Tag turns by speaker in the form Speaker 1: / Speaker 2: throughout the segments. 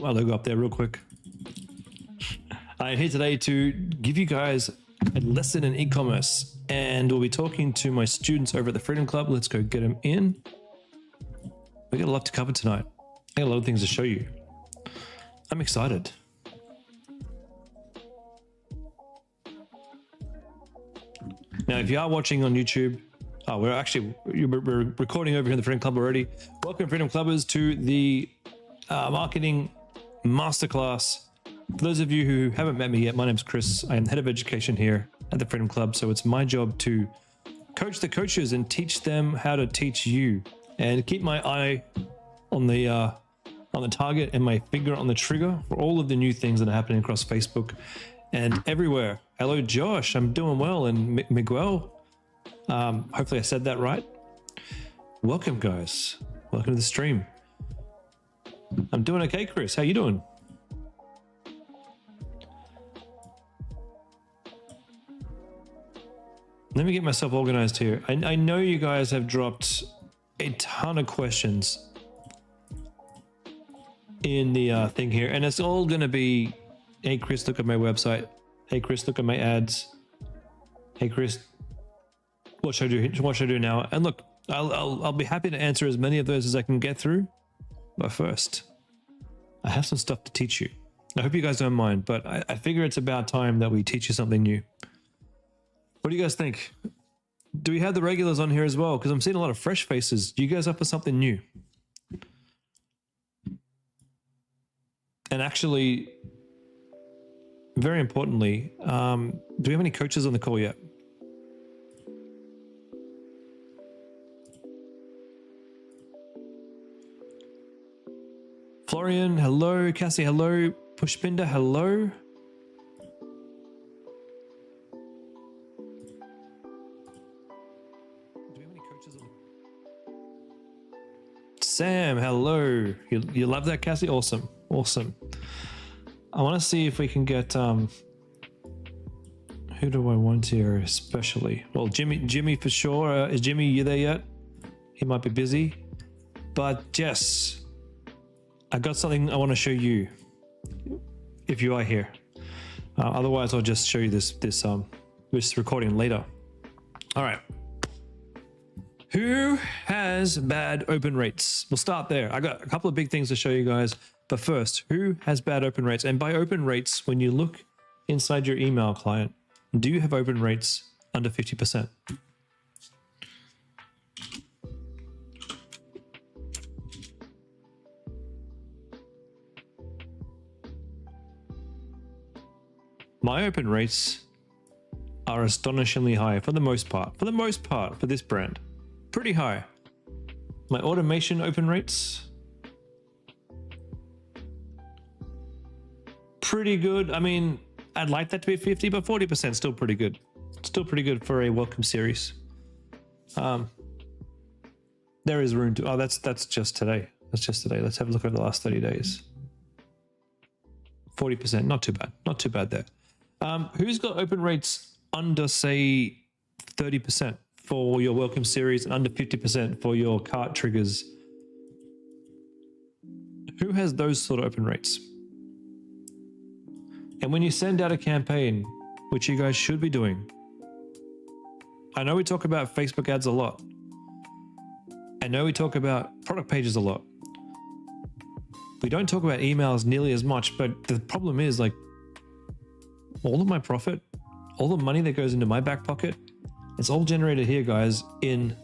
Speaker 1: my logo up there real quick. I'm here today to give you guys a lesson in e-commerce, and we'll be talking to my students over at the Freedom Club. Let's go get them in. We got a lot to cover tonight. I got a lot of things to show you. I'm excited. Now, if you are watching on YouTube, we're recording over here in the Freedom Club already. Welcome, Freedom Clubbers, to the Marketing Masterclass. For those of you who haven't met me yet, my name's Chris. I am head of education here at the Freedom Club. So it's my job to coach the coaches and teach them how to teach you, and keep my eye on the target and my finger on the trigger for all of the new things that are happening across Facebook and everywhere. Hello, Josh. I'm doing well. And Miguel. Hopefully I said that right. Welcome, guys. Welcome to the stream. I'm doing okay, Chris. How you doing? Let me get myself organized here. I know you guys have dropped a ton of questions in the thing here, and it's all going to be, hey, Chris, look at my website. Hey, Chris, look at my ads. Hey, Chris, what should I do? What should I do now? And look, I'll be happy to answer as many of those as I can get through. But first, I have some stuff to teach you. I hope you guys don't mind, but I figure it's about time that we teach you something new. What do you guys think? Do we have the regulars on here as well? Because I'm seeing a lot of fresh faces. You guys up for something new? And actually, very importantly, do we have any coaches on the call yet? Florian, hello. Cassie, hello. Pushpinder, hello. Do we have any coaches on? Sam, hello. You love that, Cassie? Awesome. Awesome. I want to see if we can get who do I want here especially? Well, Jimmy for sure. Is Jimmy you there yet? He might be busy. But Jess, I got something I want to show you if you are here. Otherwise, I'll just show you this recording later. All right. Who has bad open rates? We'll start there. I got a couple of big things to show you guys. But first, who has bad open rates? And by open rates, when you look inside your email client, do you have open rates under 50%? My open rates are astonishingly high for the most part. For this brand, pretty high. My automation open rates, pretty good. I mean, I'd like that to be 50, but 40% still pretty good. Still pretty good for a welcome series. There is room to, that's just today. That's just today. Let's have a look at the last 30 days. 40%, not too bad. Not too bad there. Who's got open rates under, say, 30% for your welcome series and under 50% for your cart triggers? Who has those sort of open rates? And when you send out a campaign, which you guys should be doing, I know we talk about Facebook ads a lot. I know we talk about product pages a lot. We don't talk about emails nearly as much, but the problem is, like, all of my profit, all the money that goes into my back pocket, it's all generated here, guys, in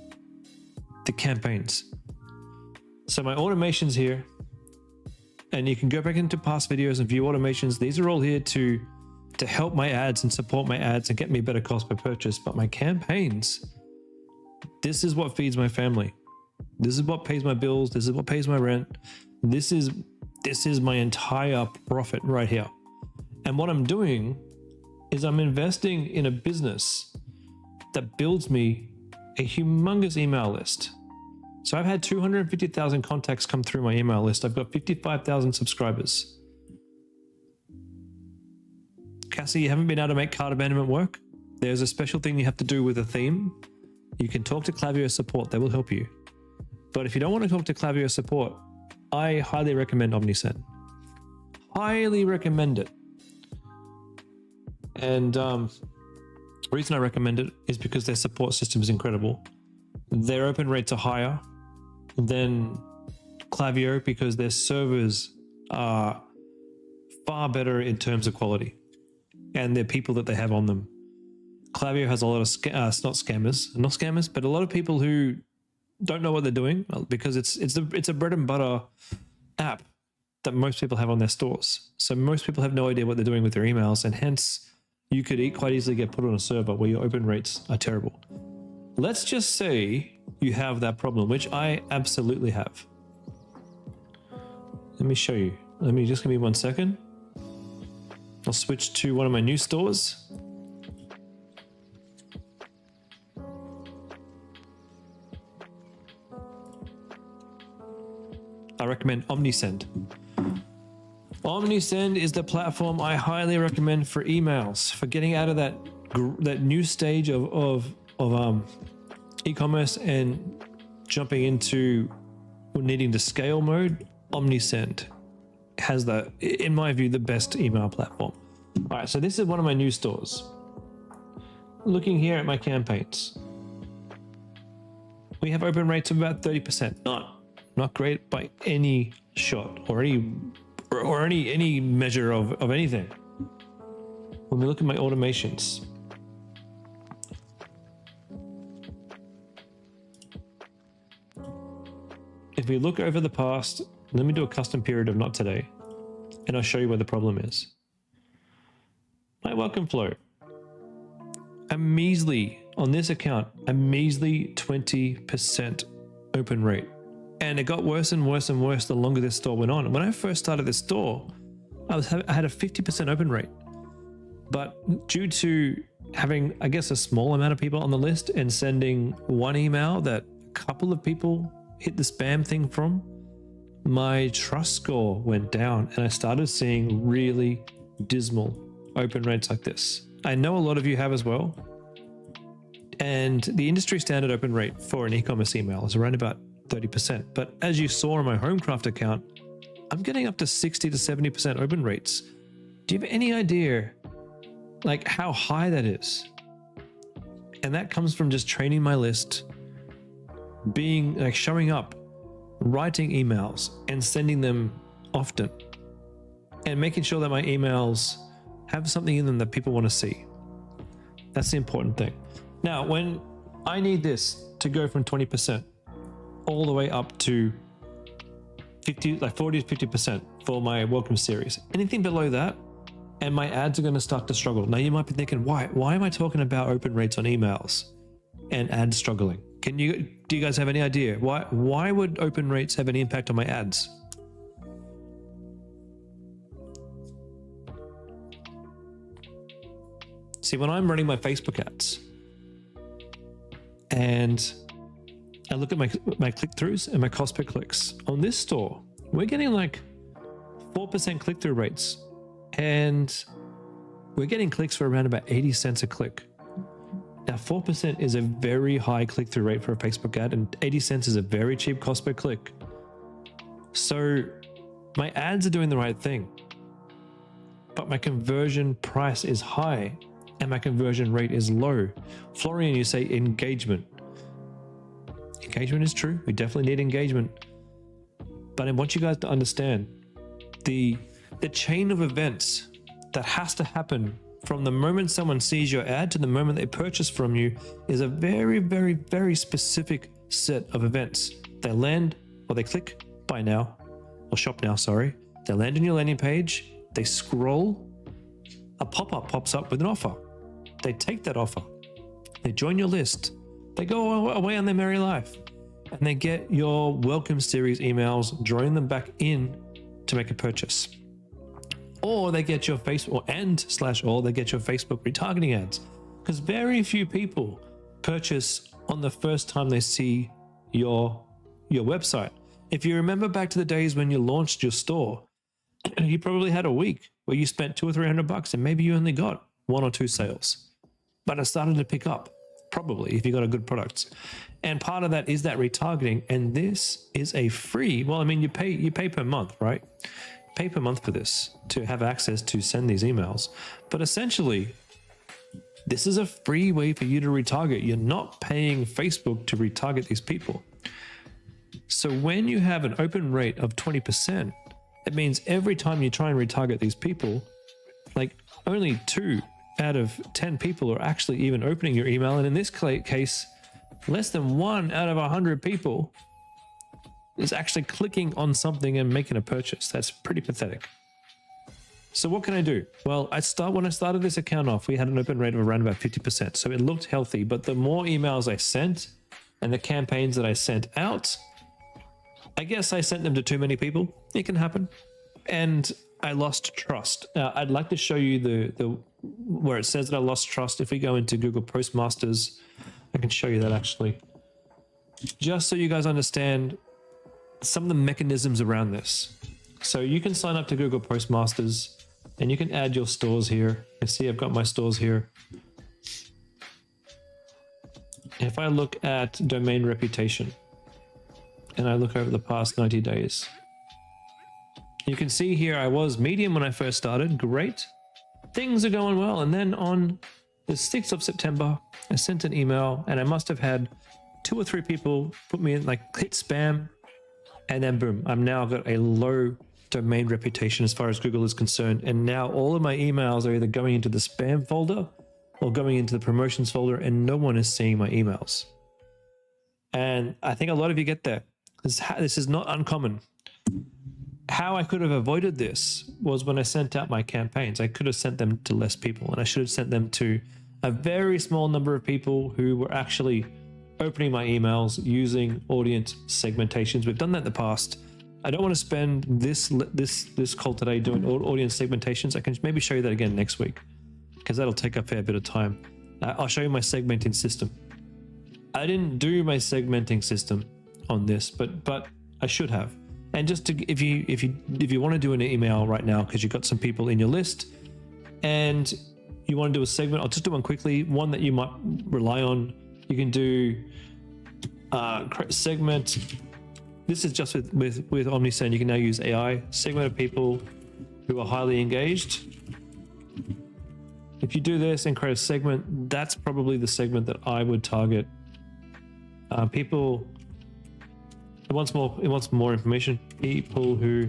Speaker 1: the campaigns. So my automations here, and you can go back into past videos and view automations. These are all here to help my ads and support my ads and get me better cost per purchase. But my campaigns, this is what feeds my family. This is what pays my bills. This is what pays my rent. This is my entire profit right here. And what I'm doing is I'm investing in a business that builds me a humongous email list. So I've had 250,000 contacts come through my email list. I've got 55,000 subscribers. Cassie, you haven't been able to make cart abandonment work? There's a special thing you have to do with a theme. You can talk to Klaviyo support. They will help you. But if you don't want to talk to Klaviyo support, I highly recommend OmniSend. highly recommend it. And the reason I recommend it is because their support system is incredible. Their open rates are higher than Klaviyo because their servers are far better in terms of quality and the people that they have on them. Klaviyo has a lot of not scammers, but a lot of people who don't know what they're doing because it's a bread and butter app that most people have on their stores. So most people have no idea what they're doing with their emails, and hence you could quite easily get put on a server where your open rates are terrible. Let's just say you have that problem, which I absolutely have. Let me show you. Just give me 1 second. I'll switch to one of my new stores. I recommend OmniSend. OmniSend is the platform I highly recommend for emails, for getting out of that new stage of e-commerce and jumping into needing to scale mode. OmniSend has in my view, the best email platform. All right, so this is one of my new stores. Looking here at my campaigns, we have open rates of about 30%. Not great by any shot or any measure of anything. When we look at my automations, if we look over the past, let me do a custom period of not today, and I'll show you where the problem is. My welcome flow, on this account, a measly 20% open rate. And it got worse and worse and worse the longer this store went on. When I first started this store, I had a 50% open rate. But due to having, I guess, a small amount of people on the list and sending one email that a couple of people hit the spam thing from, my trust score went down and I started seeing really dismal open rates like this. I know a lot of you have as well. And the industry standard open rate for an e-commerce email is around about 30%. But as you saw on my Homecraft account, I'm getting up to 60 to 70% open rates. Do you have any idea like how high that is? And that comes from just training my list, being like showing up, writing emails and sending them often, and making sure that my emails have something in them that people want to see. That's the important thing. Now, when I need this to go from 20% all the way up to 40 to 50% for my welcome series, anything below that, and my ads are going to start to struggle. Now you might be thinking, why am I talking about open rates on emails and ads struggling? Do you guys have any idea? Why would open rates have any impact on my ads? See, when I'm running my Facebook ads and I look at my click-throughs and my cost per clicks on this store, we're getting like 4% click-through rates, and we're getting clicks for around about 80 cents a click. Now, 4% is a very high click-through rate for a Facebook ad, and 80 cents is a very cheap cost per click. So my ads are doing the right thing, but my conversion price is high and my conversion rate is low. Florian, you say engagement. Engagement is true. We definitely need engagement. But I want you guys to understand the chain of events that has to happen from the moment someone sees your ad to the moment they purchase from you is a very, very, very specific set of events. They land, or they click buy now, or shop now, sorry. They land on your landing page, they scroll, a pop-up pops up with an offer. They take that offer, they join your list, they go away on their merry life, and they get your welcome series emails, drawing them back in to make a purchase. Or they get your Facebook, or they get your Facebook retargeting ads, because very few people purchase on the first time they see your website. If you remember back to the days when you launched your store, you probably had a week where you spent $200 or $300 and maybe you only got 1 or 2 sales, but it started to pick up, probably if you got a good product. And part of that is that retargeting. And this is a free, well, I mean, you pay per month, right? pay per month for this to have access to send these emails. But essentially, this is a free way for you to retarget. You're not paying Facebook to retarget these people. So when you have an open rate of 20%, it means every time you try and retarget these people, like only 2 out of 10 people are actually even opening your email. And in this case, less than 1 out of 100 people is actually clicking on something and making a purchase. That's pretty pathetic. So what can I do? Well, when I started this account off, we had an open rate of around about 50%. So it looked healthy, but the more emails I sent and the campaigns that I sent out, I guess I sent them to too many people. It can happen. And I lost trust. I'd like to show you the where it says that I lost trust. If we go into Google Postmasters, I can show you that actually. Just so you guys understand some of the mechanisms around this. So you can sign up to Google Postmasters and you can add your stores here. You see I've got my stores here. If I look at domain reputation and I look over the past 90 days, you can see here I was medium when I first started. Great. Things are going well. And then on the 6th of September, I sent an email and I must have had 2 or 3 people put me in, like, hit spam. And then boom, I'm now got a low domain reputation as far as Google is concerned. And now all of my emails are either going into the spam folder or going into the promotions folder, and no one is seeing my emails. And I think a lot of you get that. This is not uncommon. How I could have avoided this was when I sent out my campaigns. I could have sent them to less people, and I should have sent them to a very small number of people who were actually opening my emails using audience segmentations. We've done that in the past. I don't want to spend this call today doing audience segmentations. I can maybe show you that again next week, because that'll take a fair bit of time. I'll show you my segmenting system. I didn't do my segmenting system on this, but I should have. And just to, if you want to do an email right now because you've got some people in your list and you want to do a segment, I'll just do one quickly. One that you might rely on. You can do segment. This is just with OmniSend. You can now use AI. Segment of people who are highly engaged. If you do this and create a segment, that's probably the segment that I would target. People. It wants more information. People who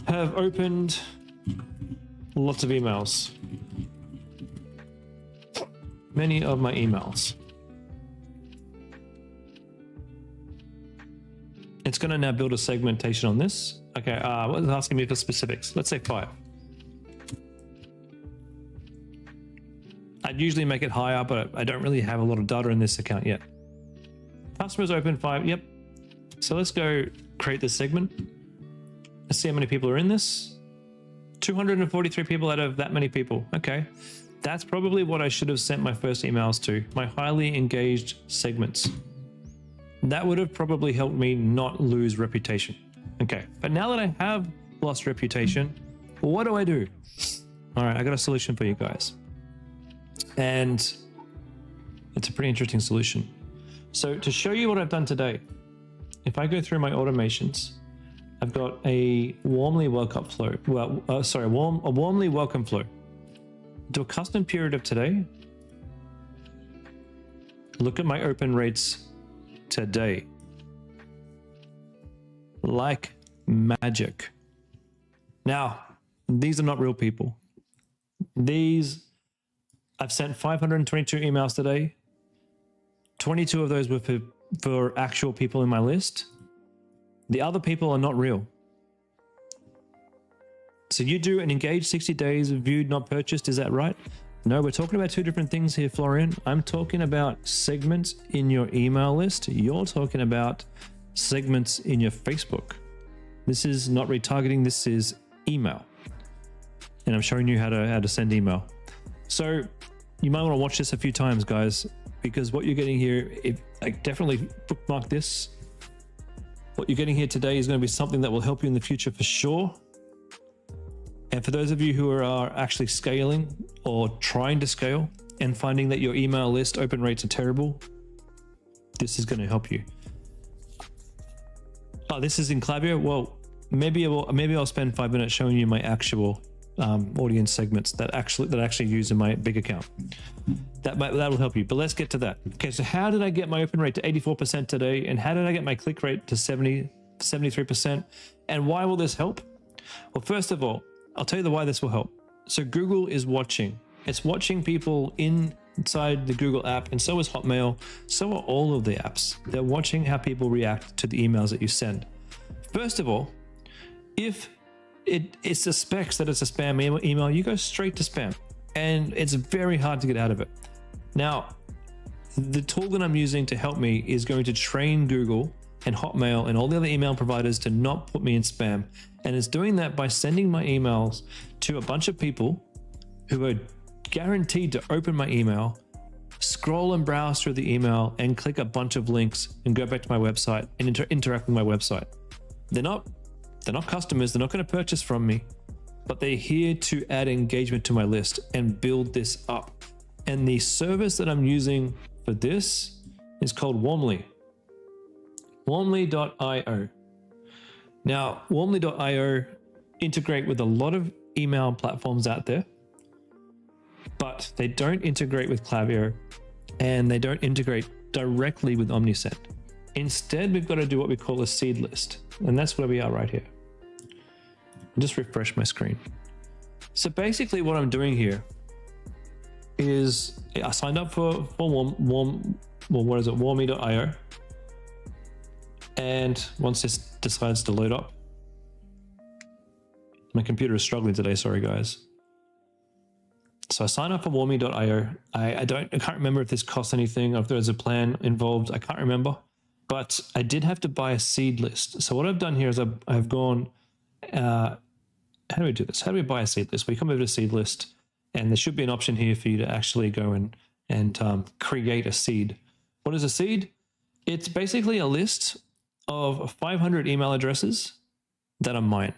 Speaker 1: have opened lots of emails. Many of my emails. It's going to now build a segmentation on this. Okay, it's asking me for specifics. Let's say 5. I'd usually make it higher, but I don't really have a lot of data in this account yet. Customers open 5. Yep. So let's go create this segment. Let's see how many people are in this. 243 people out of that many people. Okay. That's probably what I should have sent my first emails to, my highly engaged segments. That would have probably helped me not lose reputation. Okay. But now that I have lost reputation, what do I do? All right. I got a solution for you guys. And it's a pretty interesting solution. So to show you what I've done today, if I go through my automations, I've got a warmly welcome flow. A warmly welcome flow. Do a custom period of today. Look at my open rates today. Like magic. Now, these are not real people. I've sent 522 emails today. 22 of those were for actual people in my list. The other people are not real. So you do an engaged 60 days, viewed, not purchased. Is that right? No, we're talking about 2 different things here, Florian. I'm talking about segments in your email list. You're talking about segments in your Facebook. This is not retargeting. This is email. And I'm showing you how to send email. So you might want to watch this a few times, guys, because what you're getting here, I definitely bookmark this. What you're getting here today is going to be something that will help you in the future for sure. And for those of you who are actually scaling or trying to scale and finding that your email list open rates are terrible, this is going to help you. Oh, this is in Klaviyo. Well, maybe I'll spend 5 minutes showing you my actual audience segments that actually use in my big account. That'll help you. But let's get to that. Okay, so how did I get my open rate to 84% today, and how did I get my click rate to 73%? And why will this help? Well, first of all, I'll tell you why this will help. So Google is watching. It's watching people inside the Google app, and so is Hotmail. So are all of the apps. They're watching how people react to the emails that you send. First of all, if it suspects that it's a spam email, you go straight to spam, and it's very hard to get out of it. Now, the tool that I'm using to help me is going to train Google and Hotmail and all the other email providers to not put me in spam. And it's doing that by sending my emails to a bunch of people who are guaranteed to open my email, scroll and browse through the email, and click a bunch of links and go back to my website and interact with my website. They're not customers. They're not going to purchase from me, but they're here to add engagement to my list and build this up. And the service that I'm using for this is called Warmly. Warmly.io. Now, Warmly.io integrate with a lot of email platforms out there, but they don't integrate with Klaviyo, and they don't integrate directly with Omnisend. Instead, we've got to do what we call a seed list, and that's where we are right here. I'll just refresh my screen. So basically what I'm doing here is I signed up for Warmly.io. And once this decides to load up, my computer is struggling today, sorry guys. So I signed up for Warmly.io. I can't remember if this costs anything or if there's a plan involved. I can't remember, but I did have to buy a seed list. So what I've done here is I've gone, how do we do this? How do we buy a seed list? We come over to seed list, and there should be an option here for you to actually go and create a seed. What is a seed? It's basically a list of 500 email addresses that are mine,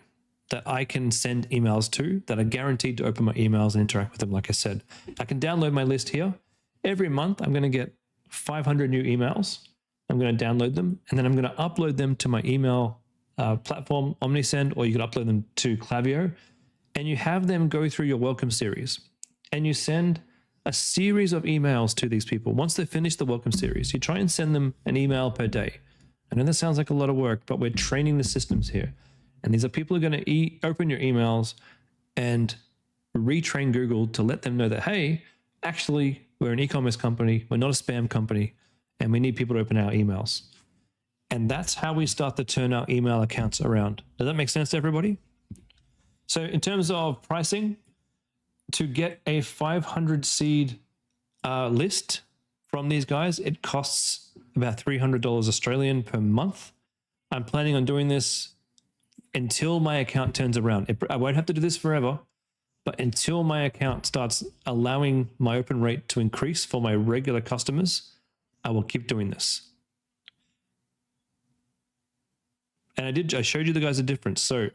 Speaker 1: that I can send emails to, that are guaranteed to open my emails and interact with them. Like I said, I can download my list here. Every month, I'm going to get 500 new emails. I'm going to download them, and then I'm going to upload them to my email platform, Omnisend, or you could upload them to Klaviyo, and you have them go through your welcome series, and you send a series of emails to these people. Once they finish the welcome series, you try and send them an email per day. I know that sounds like a lot of work, but we're training the systems here. And these are people who are going to open your emails and retrain Google to let them know that, hey, actually, we're an e-commerce company. We're not a spam company, and we need people to open our emails. And that's how we start to turn our email accounts around. Does that make sense to everybody? So in terms of pricing, to get a 500 seed list from these guys, it costs about $300 Australian per month. I'm planning on doing this until my account turns around. I won't have to do this forever, but until my account starts allowing my open rate to increase for my regular customers, I will keep doing this. And I showed you the guys the difference. So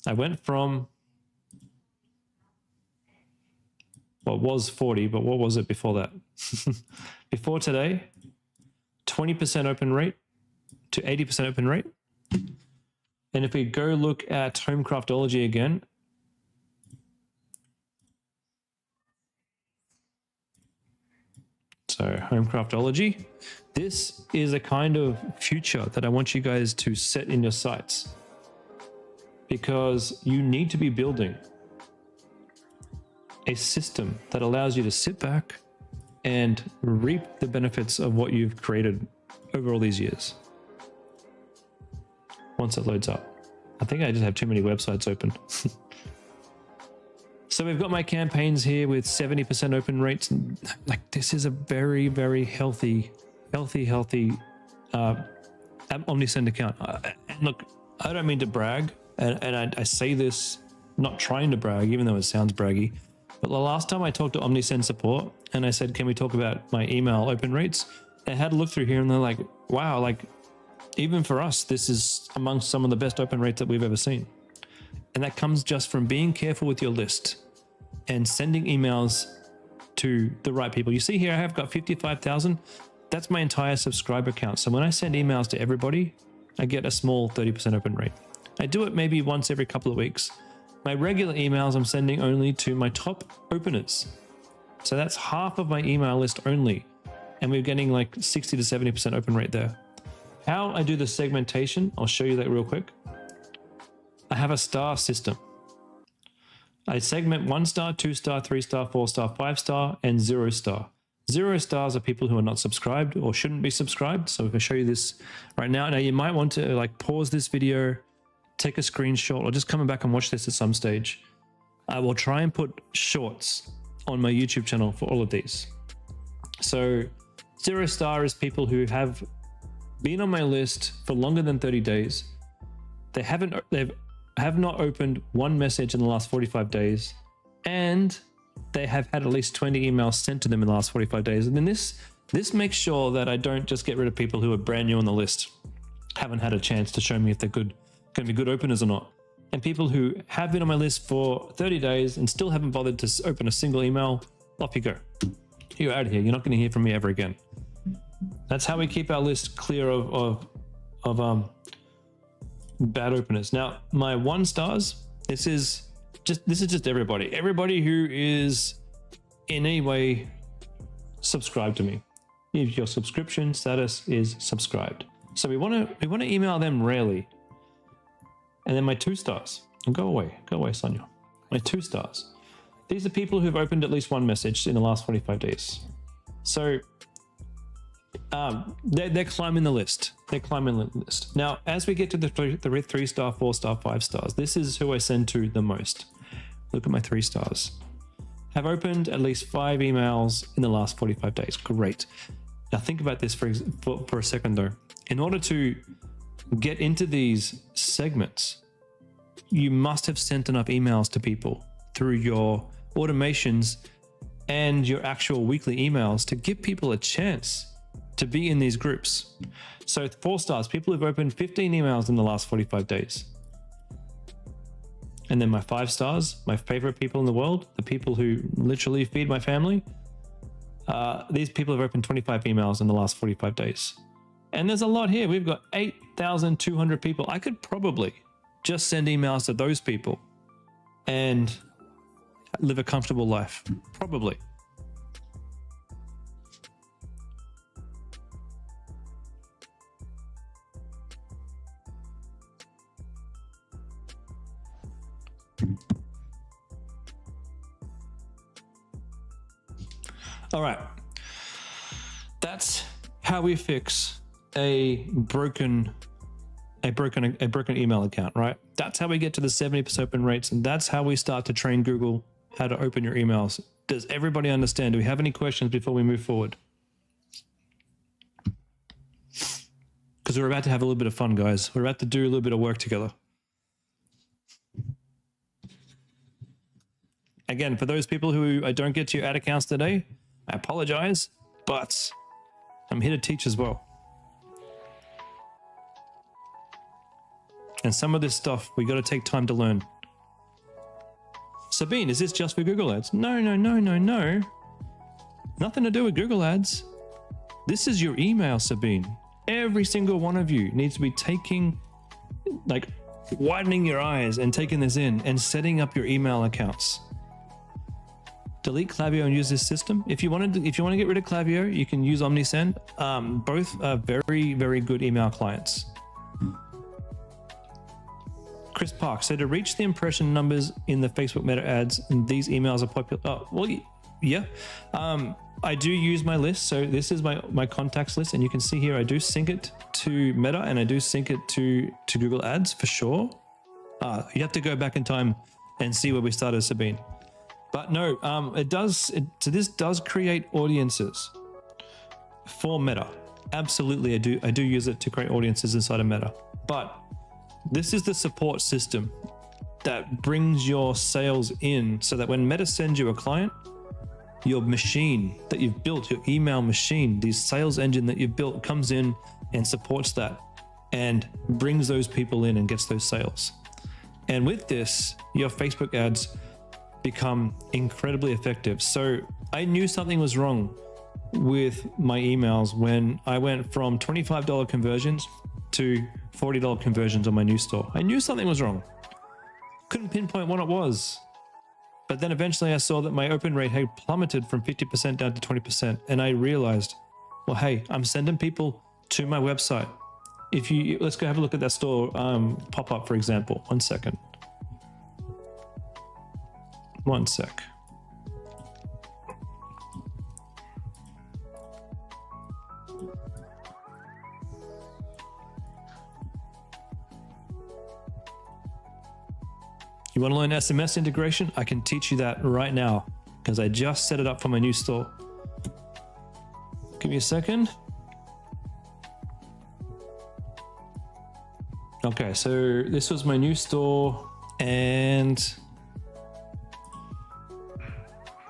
Speaker 1: I went from what was 40, but what was it before that? Before today, 20% open rate to 80% open rate. And if we go look at Homecraftology again, so Homecraftology, this is a kind of future that I want you guys to set in your sights, because you need to be building a system that allows you to sit back and reap the benefits of what you've created over all these years. Once it loads up. I think I just have too many websites open. So we've got my campaigns here with 70% open rates. Like, this is a very, very healthy Omnisend account. And look, I don't mean to brag, and I say this not trying to brag, even though it sounds braggy. But the last time I talked to Omnisend support and I said, can we talk about my email open rates? They had a look through here and they're like, wow, like even for us, this is amongst some of the best open rates that we've ever seen. And that comes just from being careful with your list and sending emails to the right people. You see here, I have got 55,000. That's my entire subscriber count. So when I send emails to everybody, I get a small 30% open rate. I do it maybe once every couple of weeks. My regular emails I'm sending only to my top openers. So that's half of my email list only. And we're getting like 60 to 70% open rate there. How I do the segmentation, I'll show you that real quick. I have a star system. I segment 1 star, 2 star, 3 star, 4 star, 5 star, and 0 star. 0 stars are people who are not subscribed or shouldn't be subscribed. So if I show you this right now, you might want to like pause this video, take a screenshot, or just come back and watch this at some stage. I will try and put shorts on my YouTube channel for all of these. So 0 star is people who have been on my list for longer than 30 days. They have not opened one message in the last 45 days, and they have had at least 20 emails sent to them in the last 45 days. And then this makes sure that I don't just get rid of people who are brand new on the list, haven't had a chance to show me if they're going to be good openers or not. And people who have been on my list for 30 days and still haven't bothered to open a single email, off you go. You're out of here. You're not going to hear from me ever again. That's how we keep our list clear of bad openers. Now, my 1 stars, this is just everybody who is in any way subscribed to me. If your subscription status is subscribed. So we want to email them rarely. And then my 2 stars, and go away, Sonia. My 2 stars. These are people who've opened at least one message in the last 45 days. So they're climbing the list. Now, as we get to the 3 star, 4 star, 5 stars, this is who I send to the most. Look at my 3 stars. Have opened at least 5 emails in the last 45 days. Great. Now think about this for a second though. In order to get into these segments, you must have sent enough emails to people through your automations and your actual weekly emails to give people a chance to be in these groups. So 4 stars, people who've opened 15 emails in the last 45 days. And then my 5 stars, my favorite people in the world, the people who literally feed my family. These people have opened 25 emails in the last 45 days. And there's a lot here. We've got 8,200 people. I could probably just send emails to those people and live a comfortable life. Probably. All right. That's how we fix a broken email account, right? That's how we get to the 70% open rates, and that's how we start to train Google how to open your emails. Does everybody understand? Do we have any questions before we move forward? Because we're about to have a little bit of fun, guys. We're about to do a little bit of work together. Again, for those people who I don't get to your ad accounts today, I apologize, but I'm here to teach as well. And some of this stuff, we got to take time to learn. Sabine, is this just for Google Ads? No. Nothing to do with Google Ads. This is your email, Sabine. Every single one of you needs to be widening your eyes and taking this in and setting up your email accounts. Delete Klaviyo and use this system. If you want to get rid of Klaviyo, you can use OmniSend. Both are very, very good email clients. Chris Park, so to reach the impression numbers in the Facebook Meta ads, and these emails are popular. Oh, well, yeah. I do use my list. So this is my contacts list, and you can see here I do sync it to Meta and I do sync it to Google Ads for sure. You have to go back in time and see where we started, Sabine. But no, so this does create audiences for Meta. Absolutely, I do use it to create audiences inside of Meta. But this is the support system that brings your sales in so that when Meta sends you a client, your machine that you've built, your email machine, the sales engine that you've built comes in and supports that and brings those people in and gets those sales. And with this, your Facebook ads become incredibly effective. So I knew something was wrong with my emails when I went from $25 conversions to $40 conversions on my new store. I knew something was wrong. Couldn't pinpoint what it was. But then eventually I saw that my open rate had plummeted from 50% down to 20%. And I realized, well, hey, I'm sending people to my website. Let's go have a look at that store pop-up, for example. 1 second. 1 sec. You want to learn SMS integration? I can teach you that right now because I just set it up for my new store. Give me a second. Okay, so this was my new store and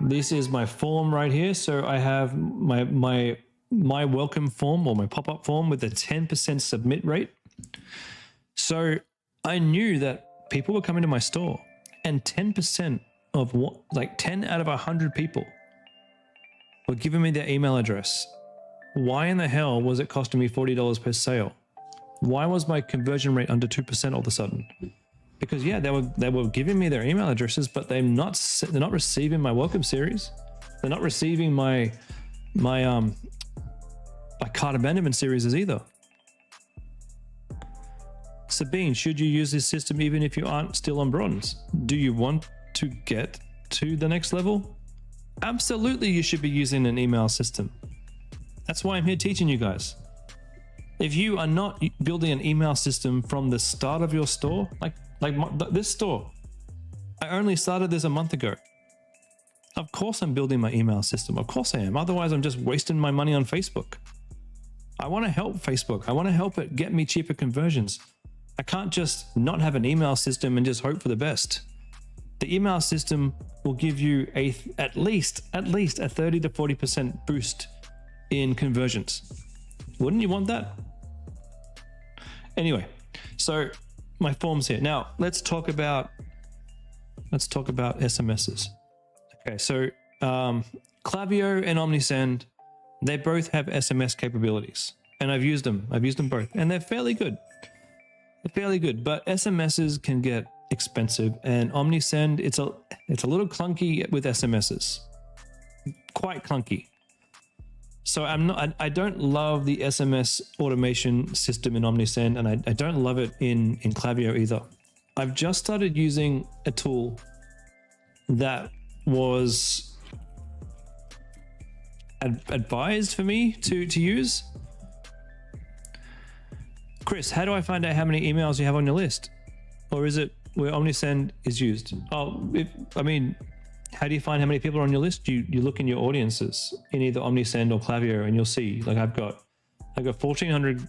Speaker 1: this is my form right here. So I have my welcome form or my pop-up form with a 10% submit rate. So I knew that people were coming to my store and 10% of what, like 10 out of 100 people were giving me their email address. Why in the hell was it costing me $40 per sale? Why was my conversion rate under 2% all of a sudden? Because yeah, they were giving me their email addresses, but they're not receiving my welcome series. They're not receiving my cart abandonment series either. Sabine, should you use this system even if you aren't still on bronze? Do you want to get to the next level? Absolutely, you should be using an email system. That's why I'm here teaching you guys. If you are not building an email system from the start of your store, this store, I only started this a month ago. Of course I'm building my email system. Of course I am. Otherwise I'm just wasting my money on Facebook. I want to help Facebook. I want to help it get me cheaper conversions. I can't just not have an email system and just hope for the best. The email system will give you at least a 30 to 40% boost in conversions. Wouldn't you want that? Anyway, so my forms here. Now let's talk about SMSs. Okay, so Klaviyo and OmniSend, they both have SMS capabilities, and I've used them both, and they're fairly good. But SMSs can get expensive, and OmniSend, it's a little clunky with SMSs, quite clunky. So I don't love the SMS automation system in OmniSend, and I don't love it in Klaviyo either. I've just started using a tool that was advised for me to use. Chris, how do I find out how many emails you have on your list? Or is it where OmniSend is used? How do you find how many people are on your list? You look in your audiences in either OmniSend or Klaviyo, and you'll see, like I've got 1,400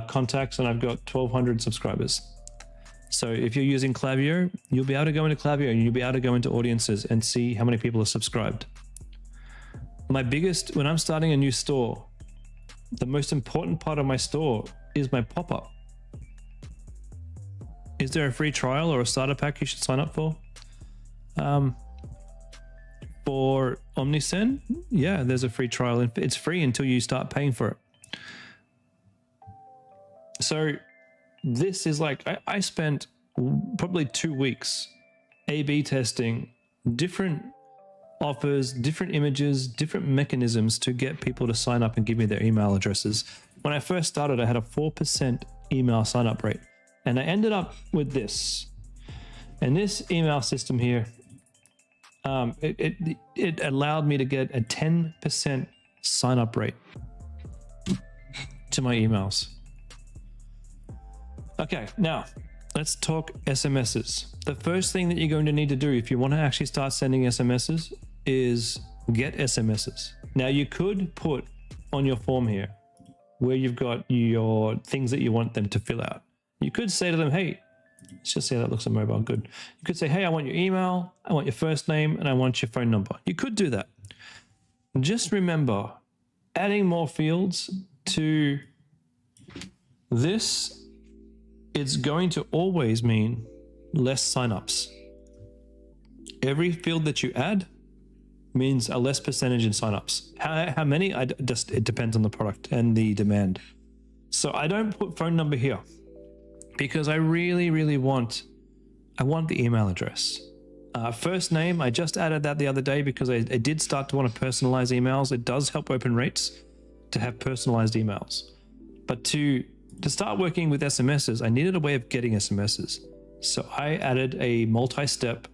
Speaker 1: contacts and I've got 1,200 subscribers. So if you're using Klaviyo, you'll be able to go into Klaviyo and you'll be able to go into audiences and see how many people are subscribed. When I'm starting a new store, the most important part of my store is my pop-up. Is there a free trial or a starter pack you should sign up for? For OmniSend, yeah, there's a free trial, and it's free until you start paying for it. So this is like, I spent probably 2 weeks A/B testing different offers, different images, different mechanisms to get people to sign up and give me their email addresses. When I first started, I had a 4% email sign up rate, and I ended up with this. And this email system here, it allowed me to get a 10% sign up rate to my emails. Okay, now let's talk SMSs. The first thing that you're going to need to do if you want to actually start sending SMSs is get SMSs. Now you could put on your form here where you've got your things that you want them to fill out. You could say to them, hey, let's just see how that looks on mobile. Good. You could say, hey, I want your email, I want your first name, and I want your phone number. You could do that. Just remember, adding more fields to this, it's going to always mean less signups. Every field that you add means a less percentage in signups. How many? It depends on the product and the demand. So I don't put phone number here because I really want the email address. First name, I just added that the other day because I did start to want to personalize emails. It does help open rates to have personalized emails. But to start working with SMSs, I needed a way of getting SMSs. So I added a multi-step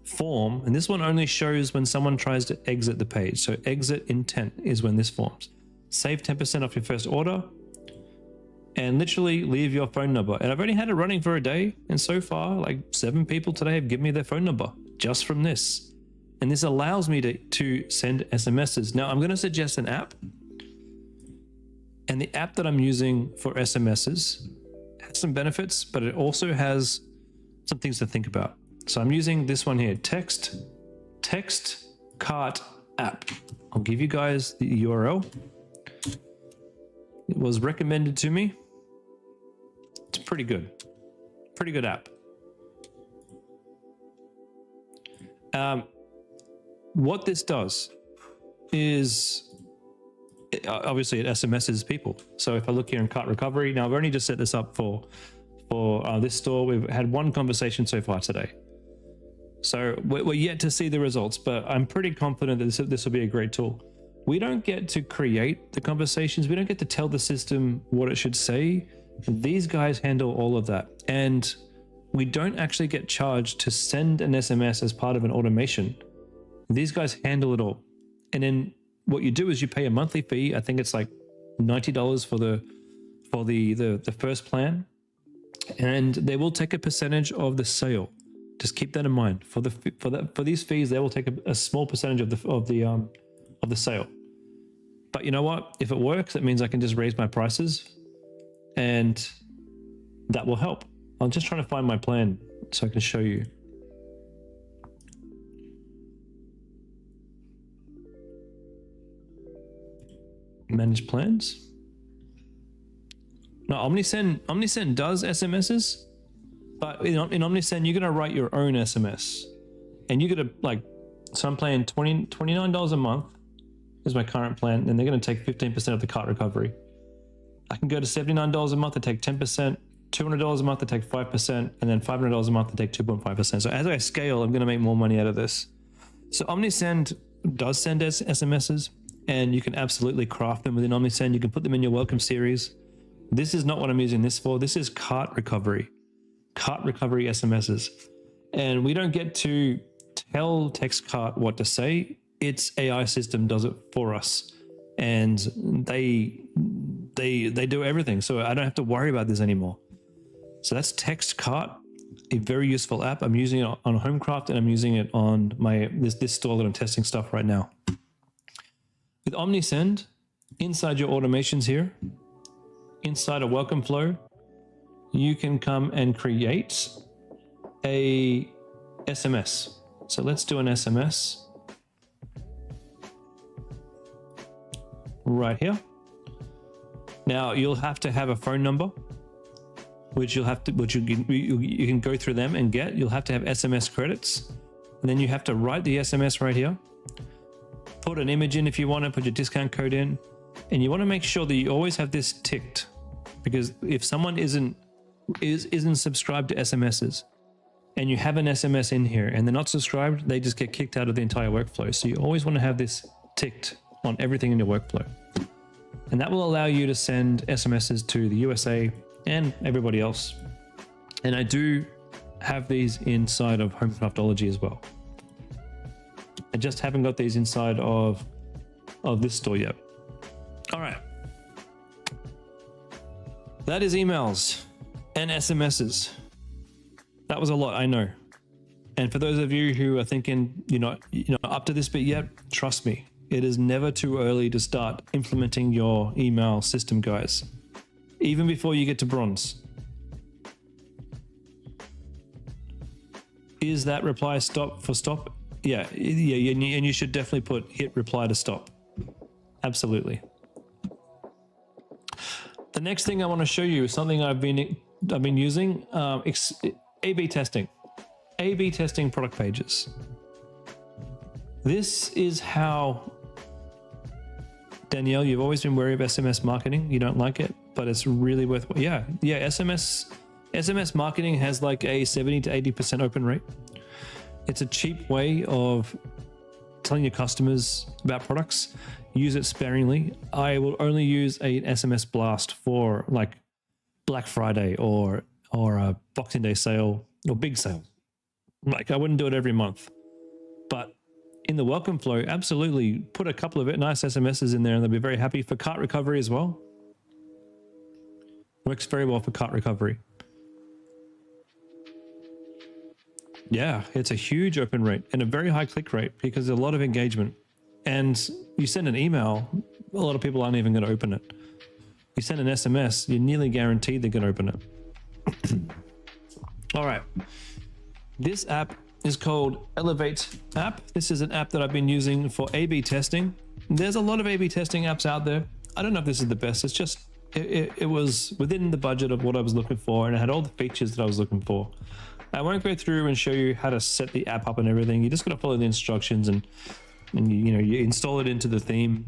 Speaker 1: form, and this one only shows when someone tries to exit the page. So exit intent is when this forms. Save 10% off your first order and literally leave your phone number. And I've only had it running for a day, and so far like 7 people today have given me their phone number just from this. And this allows me to send SMSs. Now I'm going to suggest an app, and the app that I'm using for SMSs has some benefits, but it also has some things to think about. So I'm using this one here, text cart app. I'll give you guys the URL. It was recommended to me. It's pretty good app. What this does is, obviously it SMSs people. So if I look here in cart recovery, now I've only just set this up for this store. We've had 1 conversation so far today. So we're yet to see the results, but I'm pretty confident that this will be a great tool. We don't get to create the conversations. We don't get to tell the system what it should say. These guys handle all of that. And we don't actually get charged to send an SMS as part of an automation. These guys handle it all. And then what you do is you pay a monthly fee. I think it's like $90 for the first plan. And they will take a percentage of the sale. Just keep that in mind. For these fees, they will take a small percentage of the sale. But you know what? If it works, it means I can just raise my prices, and that will help. I'm just trying to find my plan so I can show you. Manage plans. No, Omnisend does SMSs. But in Omnisend, you're going to write your own SMS, and you're going to so I'm paying $29 a month is my current plan, and they're going to take 15% of the cart recovery. I can go to $79 a month and take 10%, $200 a month to take 5%, and then $500 a month to take 2.5%. So as I scale, I'm going to make more money out of this. So Omnisend does send SMSs, and you can absolutely craft them within Omnisend. You can put them in your welcome series. This is not what I'm using this for. This is cart recovery SMSs. And we don't get to tell TextCart what to say. Its AI system does it for us. And they do everything. So I don't have to worry about this anymore. So that's TextCart, a very useful app. I'm using it on Homecraft, and I'm using it on this store that I'm testing stuff right now. With Omnisend, inside your automations here, inside a welcome flow, you can come and create a SMS. So let's do an SMS right here. Now you'll have to have a phone number, which you can go through them and get. You'll have to have SMS credits, and then you have to write the SMS right here. Put an image in if you want to, put your discount code in, and you want to make sure that you always have this ticked, because if someone isn't subscribed to SMSs and you have an SMS in here and they're not subscribed, they just get kicked out of the entire workflow. So you always want to have this ticked on everything in your workflow. And that will allow you to send SMSs to the USA and everybody else. And I do have these inside of Homecraftology as well. I just haven't got these inside of this store yet. All right. That is emails and SMSs. That was a lot, I know. And for those of you who are thinking you're not up to this bit yet, trust me, it is never too early to start implementing your email system, guys. Even before you get to bronze. Is that reply stop for stop? Yeah, and you should definitely put hit reply to stop. Absolutely. The next thing I want to show you is something I've been using, A/B testing. A/B testing product pages. This is how Danielle, you've always been wary of SMS marketing. You don't like it, but it's really worth. Yeah. SMS marketing has like a 70 to 80% open rate. It's a cheap way of telling your customers about products. Use it sparingly. I will only use an SMS blast for like Black Friday or a Boxing Day sale or big sale. Like I wouldn't do it every month, but in the welcome flow, absolutely put a couple of nice SMSs in there and they'll be very happy. For cart recovery as well. Works very well for cart recovery. Yeah, it's a huge open rate and a very high click rate because there's a lot of engagement. And you send an email, a lot of people aren't even going to open it. You send an SMS, you're nearly guaranteed they're going to open it. All right. This app is called Elevate app. This is an app that I've been using for A/B testing. There's a lot of A/B testing apps out there. I don't know if this is the best. It's just, it was within the budget of what I was looking for and it had all the features that I was looking for. I won't go through and show you how to set the app up and everything. You just got to follow the instructions and you install it into the theme.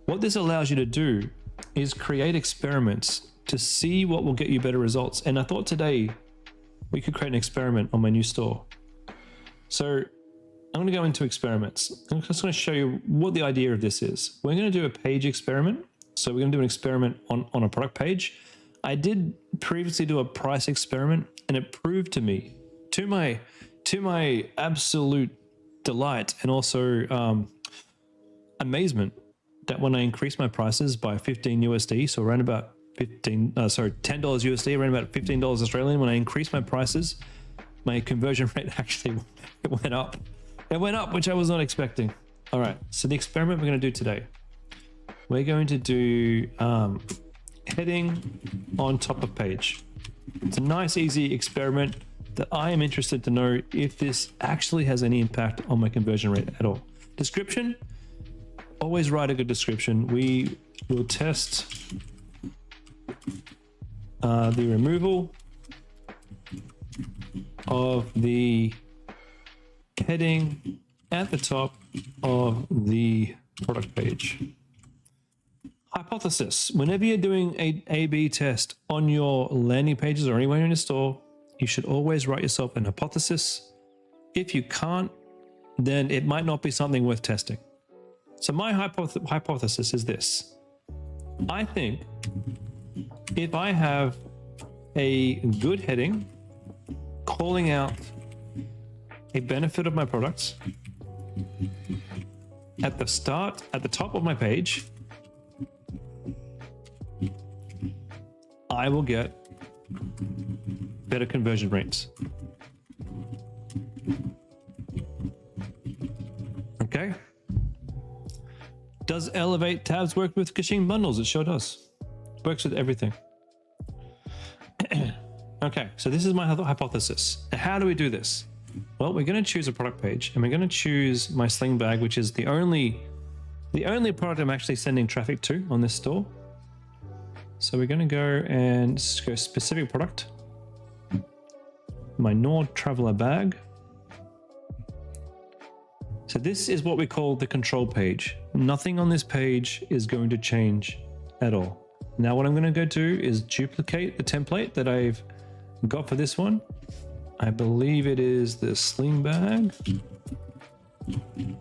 Speaker 1: What this allows you to do is create experiments to see what will get you better results. And I thought today we could create an experiment on my new store. So I'm going to go into experiments. I'm just going to show you what the idea of this is. We're going to do a page experiment. So we're going to do an experiment on a product page. I did previously do a price experiment and it proved to me, to my absolute delight and also amazement, that when I increased my prices by 15 USD, so around about $10 USD, around about $15 Australian, when I increased my prices, my conversion rate actually went up. It went up, which I was not expecting. All right, so the experiment we're going to do today, we're going to do heading on top of page. It's a nice, easy experiment that I am interested to know if this actually has any impact on my conversion rate at all. Description, always write a good description. We will test the removal of the heading at the top of the product page. Hypothesis. Whenever you're doing a A/B test on your landing pages or anywhere in your store, you should always write yourself an hypothesis. If you can't, then it might not be something worth testing. So my hypothesis is this. I think if I have a good heading calling out a benefit of my products at the start, at the top of my page, I will get better conversion rates. Okay. Does Elevate tabs work with caching bundles? It sure does. Works with everything. Okay, so this is my hypothesis. How do we do this? Well, we're going to choose a product page and we're going to choose my sling bag, which is the only product I'm actually sending traffic to on this store. So we're going to go and go specific product. My Nord Traveler bag. So this is what we call the control page. Nothing on this page is going to change at all. Now what I'm going to go do is duplicate the template that I've got for this one. I believe it is the sling bag. Then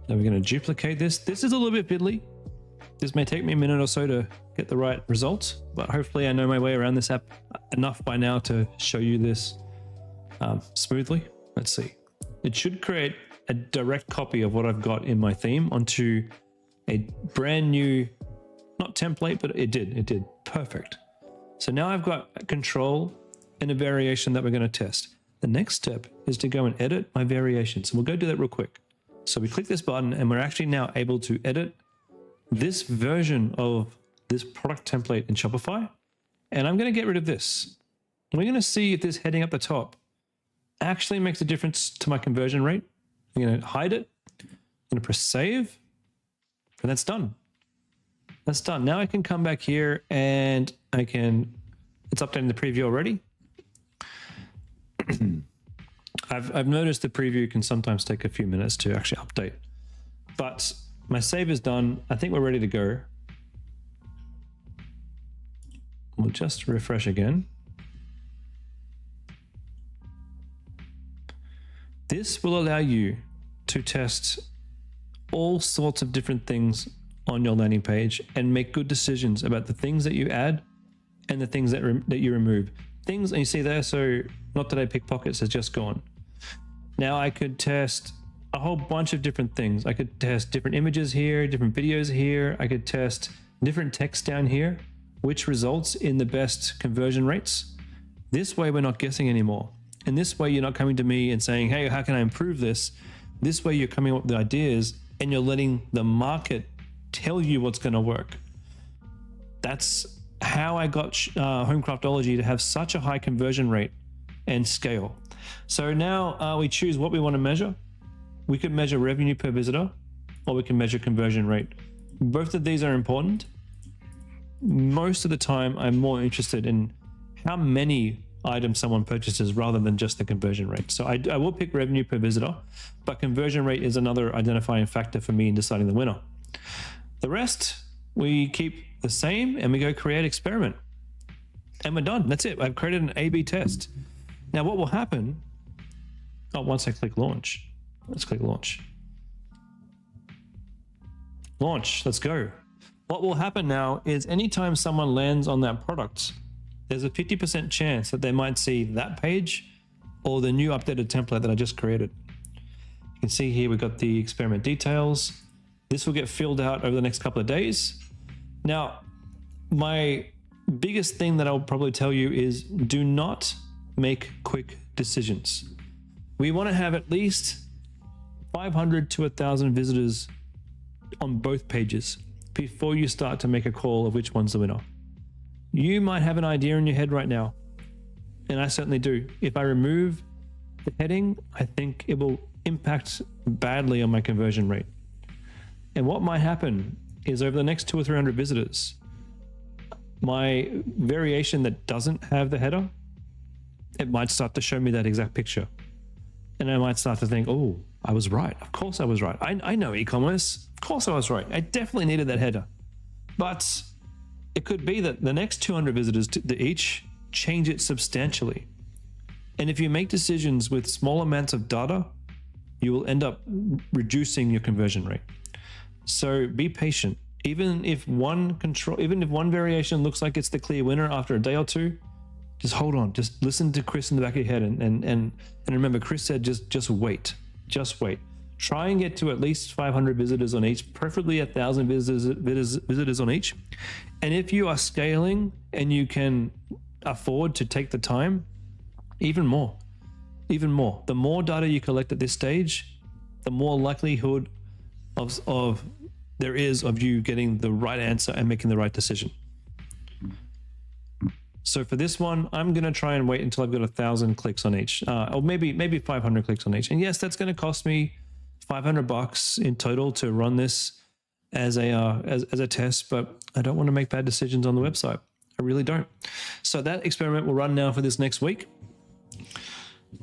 Speaker 1: we're going to duplicate this. This is a little bit fiddly. This may take me a minute or so to get the right results, but hopefully I know my way around this app enough by now to show you this smoothly. Let's see. It should create a direct copy of what I've got in my theme onto a brand new, not template, but it did. Perfect. So now I've got a control and a variation that we're going to test. The next step is to go and edit my variation. So we'll go do that real quick. So we click this button and we're actually now able to edit this version of this product template in Shopify. And I'm going to get rid of this. We're going to see if this heading up the top actually makes a difference to my conversion rate. I'm going to hide it. I'm going to press save. And that's done. That's done. Now I can come back here and it's updating the preview already. I've noticed the preview can sometimes take a few minutes to actually update. But My save is done. I think we're ready to go. We'll just refresh again. This will allow you to test all sorts of different things on your landing page and make good decisions about the things that you add and the things that you remove. Things, and you see there, so not that I pickpockets has just gone. Now I could test a whole bunch of different things. I could test different images here, different videos here. I could test different text down here, which results in the best conversion rates. This way we're not guessing anymore. And this way you're not coming to me and saying, hey, how can I improve this? This way you're coming up with the ideas and you're letting the market tell you what's going to work. That's how I got Homecraftology to have such a high conversion rate and scale. So now we choose what we want to measure. We could measure revenue per visitor, or we can measure conversion rate. Both of these are important. Most of the time, I'm more interested in how many items someone purchases rather than just the conversion rate. So I will pick revenue per visitor, but conversion rate is another identifying factor for me in deciding the winner. The rest, we keep the same and we go create experiment. And we're done. That's it. I've created an A/B test. Now what will happen, once I click launch, let's click launch. Launch, let's go. What will happen now is anytime someone lands on that product, there's a 50% chance that they might see that page or the new updated template that I just created. You can see here we've got the experiment details. This will get filled out over the next couple of days. Now, my biggest thing that I'll probably tell you is do not make quick decisions. We want to have at least 500 to 1,000 visitors on both pages before you start to make a call of which one's the winner. You might have an idea in your head right now, and I certainly do. If I remove the heading, I think it will impact badly on my conversion rate. And what might happen is over the next 200 or 300 visitors, my variation that doesn't have the header, it might start to show me that exact picture. And I might start to think, oh, I was right. Of course I was right. I know e-commerce. Of course I was right. I definitely needed that header. But it could be that the next 200 visitors to each change it substantially. And if you make decisions with small amounts of data, you will end up reducing your conversion rate. So be patient. Even if one variation looks like it's the clear winner after a day or two, just hold on. Just listen to Chris in the back of your head and remember, Chris said just wait. Just wait. Try and get to at least 500 visitors on each, preferably 1,000 visitors on each. And if you are scaling and you can afford to take the time, even more. The more data you collect at this stage, the more likelihood of there is of you getting the right answer and making the right decision. So for this one, I'm going to try and wait until I've got 1,000 clicks on each, or maybe 500 clicks on each. And yes, that's going to cost me $500 in total to run this as a test, but I don't want to make bad decisions on the website. I really don't. So that experiment will run now for this next week.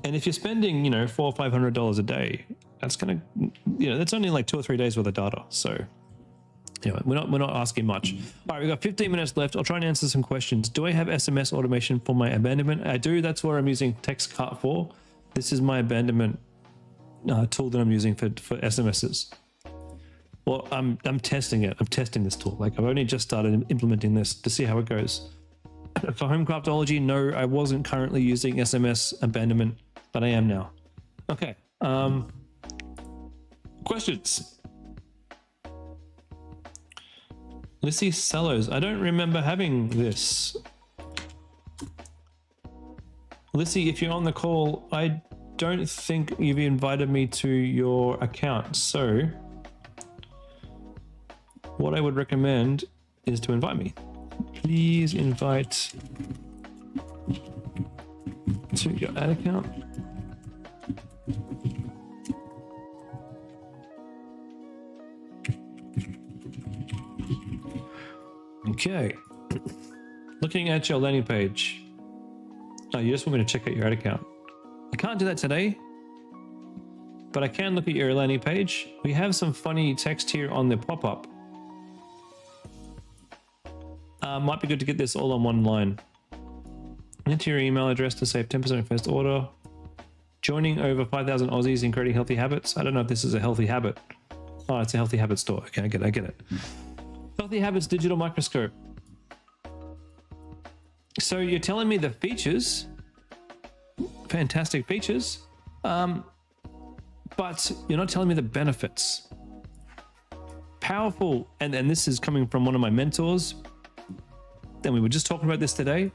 Speaker 1: And if you're spending, $400 or $500 a day, that's going to, that's only like 2 or 3 days worth of data. So anyway, we're not asking much. All right, we've got 15 minutes left. I'll try and answer some questions. Do I have SMS automation for my abandonment? I do. That's what I'm using TextCart for. This is my abandonment tool that I'm using for SMSs. Well, I'm testing it. I'm testing this tool. Like I've only just started implementing this to see how it goes. For Homecraftology, no, I wasn't currently using SMS abandonment, but I am now. Okay. Questions. Lissy Sallows. I don't remember having this. Lissy, if you're on the call, I don't think you've invited me to your account. So what I would recommend is to invite me. Please invite to your ad account. Okay. Looking at your landing page. Oh, you just want me to check out your ad account. I can't do that today. but I can look at your landing page. We have some funny text here on the pop-up. Might be good to get this all on one line. Enter your email address to save 10% first order. Joining over 5,000 Aussies in creating healthy habits. I don't know if this is a healthy habit. Oh, it's a healthy habit store. Okay, I get it. Healthy Habits digital microscope. So you're telling me the features, fantastic features, but you're not telling me the benefits. Powerful, and this is coming from one of my mentors, and we were just talking about this today.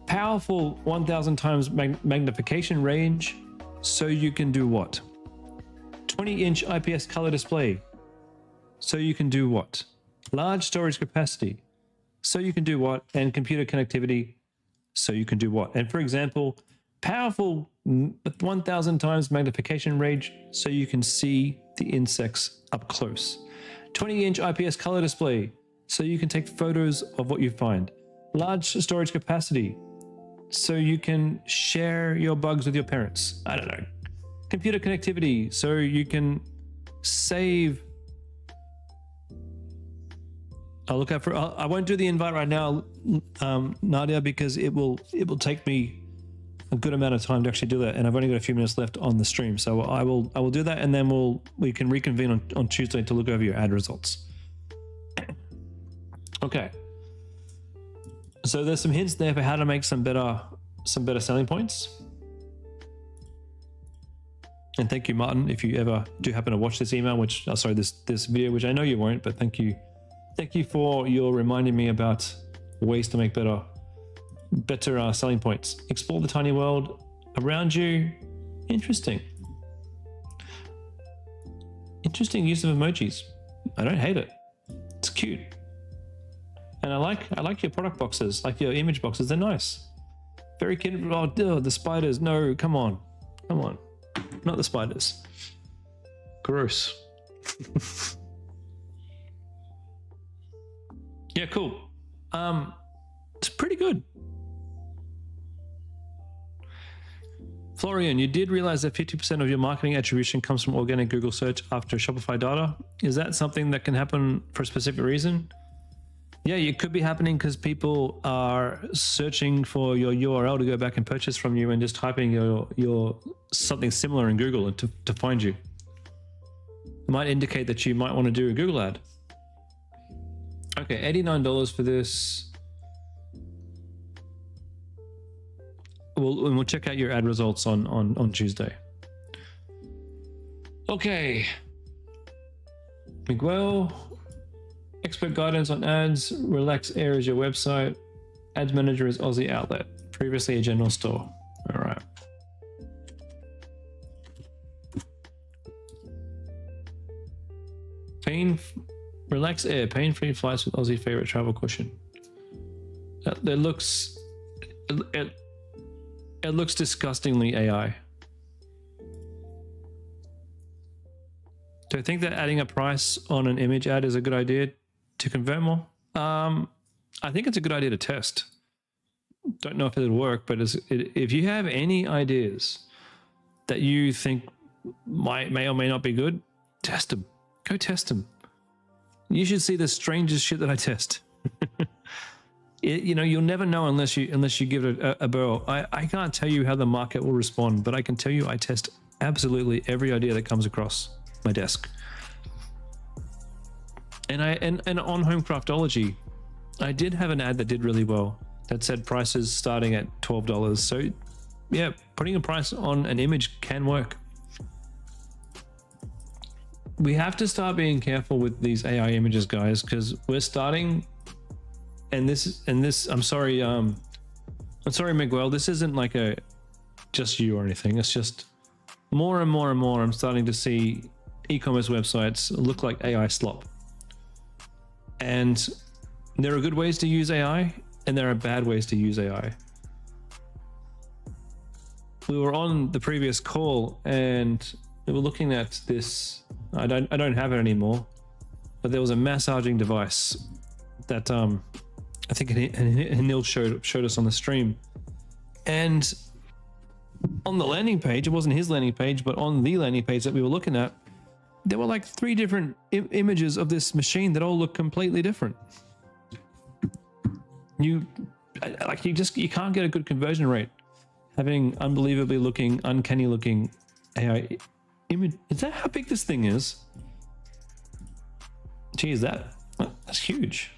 Speaker 1: Powerful 1,000 times magnification range, so you can do what? 20-inch IPS color display, so you can do what? Large storage capacity, so you can do what? And computer connectivity, so you can do what? And for example, powerful 1,000 times magnification range, so you can see the insects up close. 20-inch IPS color display, so you can take photos of what you find. Large storage capacity, so you can share your bugs with your parents. I don't know. Computer connectivity, so you can save. I'll look out for. I won't do the invite right now, Nadia, because it will take me a good amount of time to actually do that, and I've only got a few minutes left on the stream. So I will do that, and then we can reconvene on Tuesday to look over your ad results. Okay. So there's some hints there for how to make some better selling points. And thank you, Martin, if you ever do happen to watch this email, this video, which I know you won't, but thank you. Thank you for your reminding me about ways to make better selling points. Explore the tiny world around you. Interesting use of emojis. I don't hate it. It's cute. And I like your product boxes, like your image boxes. They're nice. Very kid. Oh, duh, the spiders. No, come on. Not the spiders. Gross. Yeah, cool. It's pretty good. Florian, you did realize that 50% of your marketing attribution comes from organic Google search after Shopify data. Is that something that can happen for a specific reason? Yeah, it could be happening because people are searching for your URL to go back and purchase from you and just typing your something similar in Google and to find you. It might indicate that you might want to do a Google ad. Okay, $89 for this. We'll check out your ad results on Tuesday. Okay. Miguel. Expert guidance on ads. Relax Air is your website. Ads Manager is Aussie outlet. Previously a general store. All right. Relax Air. Pain-free flights with Aussie favorite travel cushion. That looks. It looks disgustingly AI. Do I think that adding a price on an image ad is a good idea to convert more? I think it's a good idea to test. Don't know if it'll work, but if you have any ideas that you think may or may not be good, test them. Go test them. You should see the strangest shit that I test. You'll never know unless you give it a barrel. I can't tell you how the market will respond, but I can tell you I test absolutely every idea that comes across my desk. And on Home Craftology, I did have an ad that did really well that said prices starting at $12. So yeah, putting a price on an image can work. We have to start being careful with these AI images, guys, because we're starting. And this, I'm sorry, Miguel, this isn't like just you or anything. It's just more and more and more I'm starting to see e-commerce websites look like AI slop. And there are good ways to use AI and there are bad ways to use AI. We were on the previous call and we were looking at this. I don't have it anymore, but there was a massaging device that I think Anil showed us on the stream, and on the landing page, it wasn't his landing page, but on the landing page that we were looking at, there were like 3 different images of this machine that all look completely different. You can't get a good conversion rate having unbelievably looking, uncanny looking AI image. Is that how big this thing is? Geez, that's huge.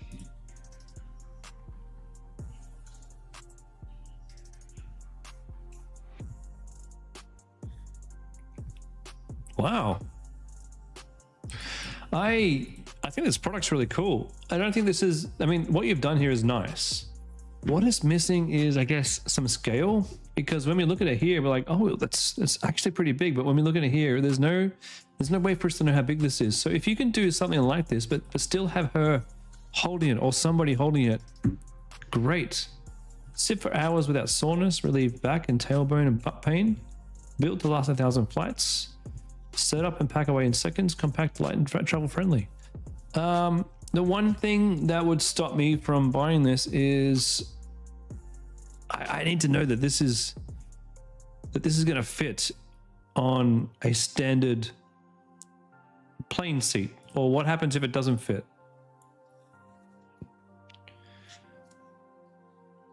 Speaker 1: Wow. I think this product's really cool. I don't think this is, I mean, what you've done here is nice. What is missing is, I guess, some scale, because when we look at it here, we're like, oh, that's actually pretty big. But when we look at it here, there's no way for us to know how big this is. So if you can do something like this, but still have her holding it or somebody holding it, great. Sit for hours without soreness, relieve back and tailbone and butt pain. Built to last 1,000 flights. Set up and pack away in seconds. Compact, light, and travel friendly. The one thing that would stop me from buying this is I need to know that this is going to fit on a standard plane seat, or what happens if it doesn't fit.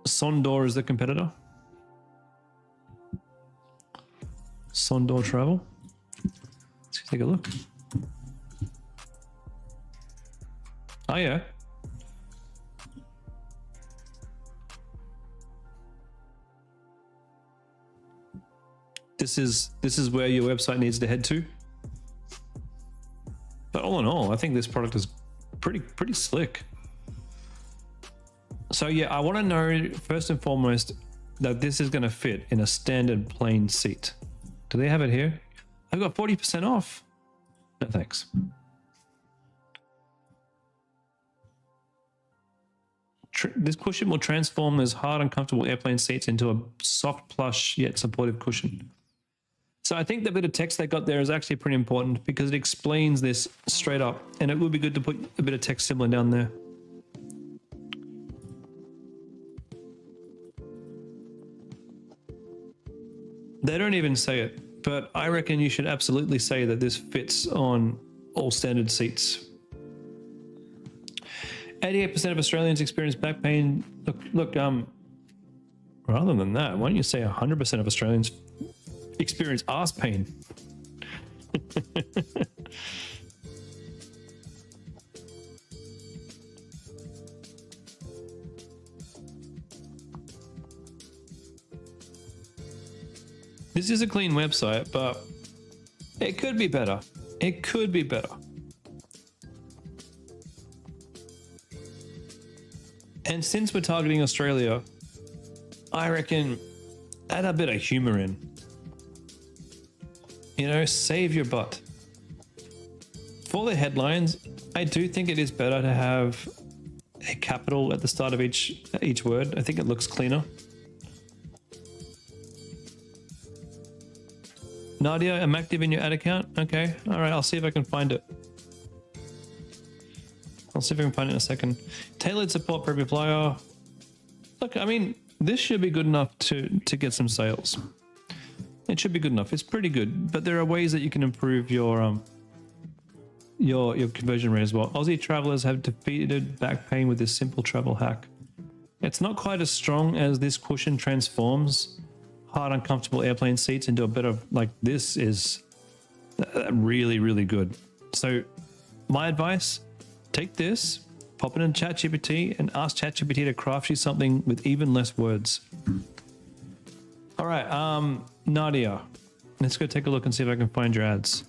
Speaker 1: Sondor is the competitor. Sondor Travel. Let's take a look. Oh yeah. This is where your website needs to head to. But all in all, I think this product is pretty slick. So yeah, I want to know first and foremost that this is going to fit in a standard plane seat. Do they have it here? I've got 40% off. No thanks. This cushion will transform those hard and comfortable airplane seats into a soft, plush, yet supportive cushion. So I think the bit of text they got there is actually pretty important because it explains this straight up, and it would be good to put a bit of text similar down there. They don't even say it, but I reckon you should absolutely say that this fits on all standard seats. 88% of Australians experience back pain. Look, rather than that, why don't you say 100% of Australians experience ass pain? This is a clean website, but it could be better. It could be better. And since we're targeting Australia, I reckon add a bit of humor in. You know, save your butt. For the headlines, I do think it is better to have a capital at the start of each word. I think it looks cleaner. Nadia, I'm active in your ad account. Okay, all right, I'll see if I can find it. I'll see if I can find it in a second. Tailored support per every flyer. Look, I mean, this should be good enough to get some sales. It should be good enough. It's pretty good, but there are ways that you can improve your conversion rate as well. Aussie travelers have defeated back pain with this simple travel hack. It's not quite as strong as this cushion transforms hard, uncomfortable airplane seats into a bit of like this is really, really good. So my advice, take this, pop it in ChatGPT and ask ChatGPT to craft you something with even less words. All right, Nadia, let's go take a look and see if I can find your ads.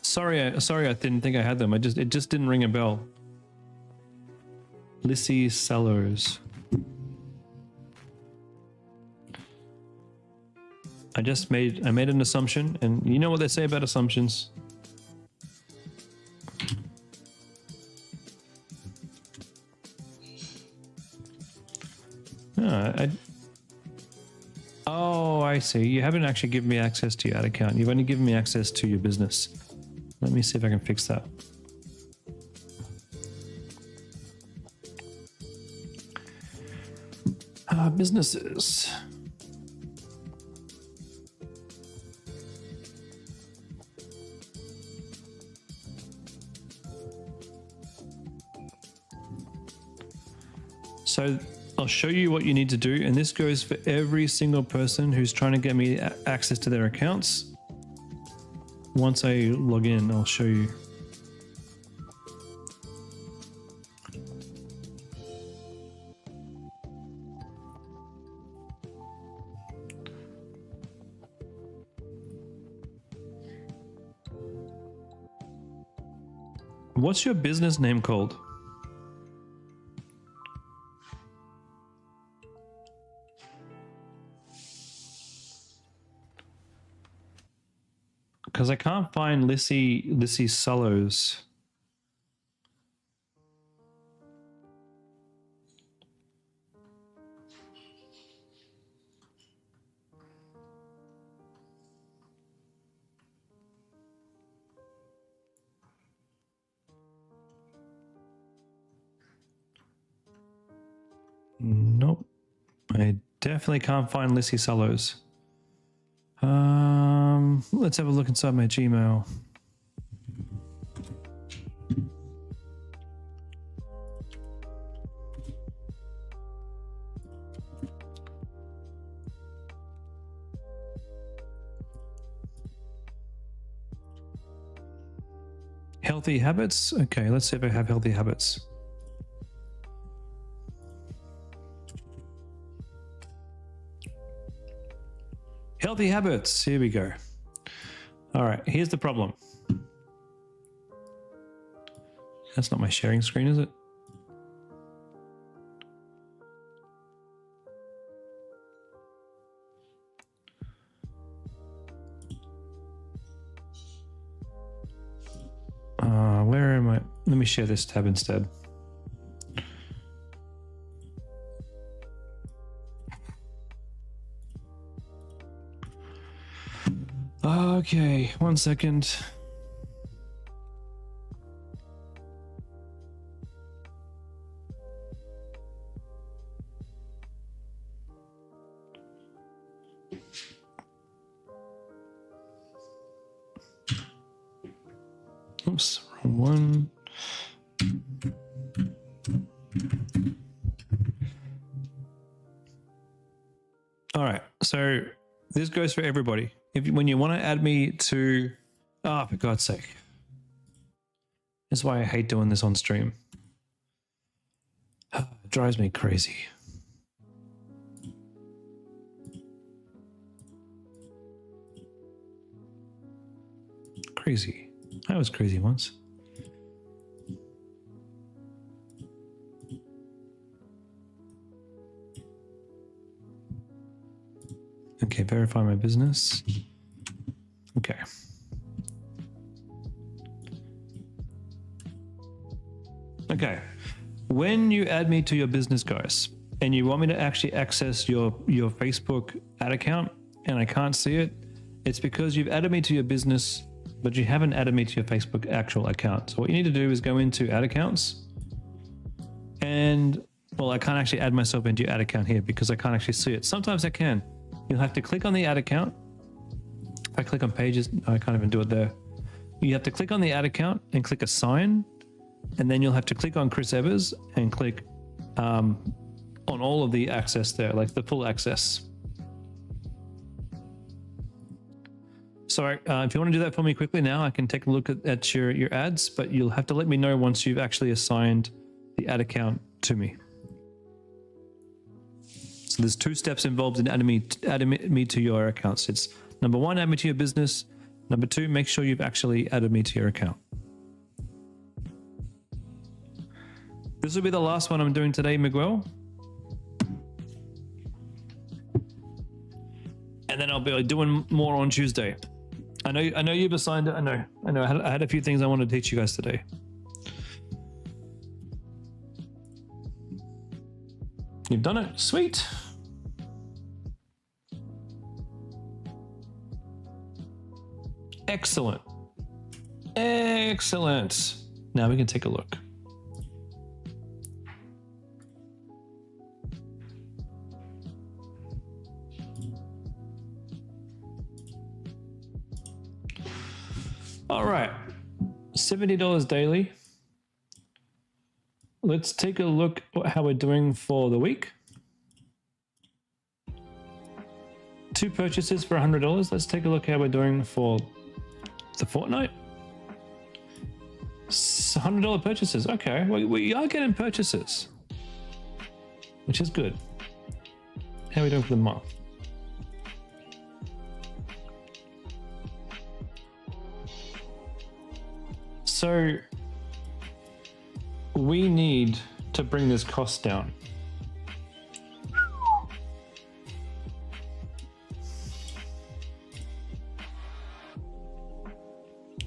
Speaker 1: Sorry, I didn't think I had them. It just didn't ring a bell. Lissy Sellers. I made an assumption, and you know what they say about assumptions. Oh, I see. You haven't actually given me access to your ad account. You've only given me access to your business. Let me see if I can fix that. Businesses. So I'll show you what you need to do. And this goes for every single person who's trying to get me access to their accounts. Once I log in, I'll show you. What's your business name called? Because I can't find Lissy Sullows. Nope. I definitely can't find Lissy Sullows. Let's have a look inside my Gmail. Healthy habits? Okay, let's see if I have healthy habits. Healthy habits, here we go. All right, here's the problem. That's not my sharing screen, is it? Where am I? Let me share this tab instead. Okay, 1 second. Oops, wrong one. All right, so this goes for everybody. When you want to add me to, for God's sake. That's why I hate doing this on stream. It drives me crazy. Crazy. I was crazy once. Okay, verify my business. Okay. Okay. When you add me to your business, guys, and you want me to actually access your Facebook ad account and I can't see it, it's because you've added me to your business, but you haven't added me to your Facebook actual account. So what you need to do is go into ad accounts and, well, I can't actually add myself into your ad account here because I can't actually see it. Sometimes I can. You'll have to click on the ad account. If I click on pages, I can't even do it there. You have to click on the ad account and click assign, and then you'll have to click on Chris Evers and click on all of the access there, like the full access. So if you want to do that for me quickly now, I can take a look at your ads, but you'll have to let me know once you've actually assigned the ad account to me. So there's 2 steps involved in adding me to your accounts. It's number 1, add me to your business. Number 2, make sure you've actually added me to your account. This will be the last one I'm doing today, Miguel. And then I'll be doing more on Tuesday. I know you've assigned it. I know. I had a few things I want to teach you guys today. You've done it. Sweet. Excellent. Excellent. Now we can take a look. All right. $70 daily. let's take a look at how we're doing for the week. 2 purchases for $100. Let's take a look how we're doing for the fortnight. $100 purchases. Okay, we are getting purchases, which is good. How are we doing for the month? So we need to bring this cost down.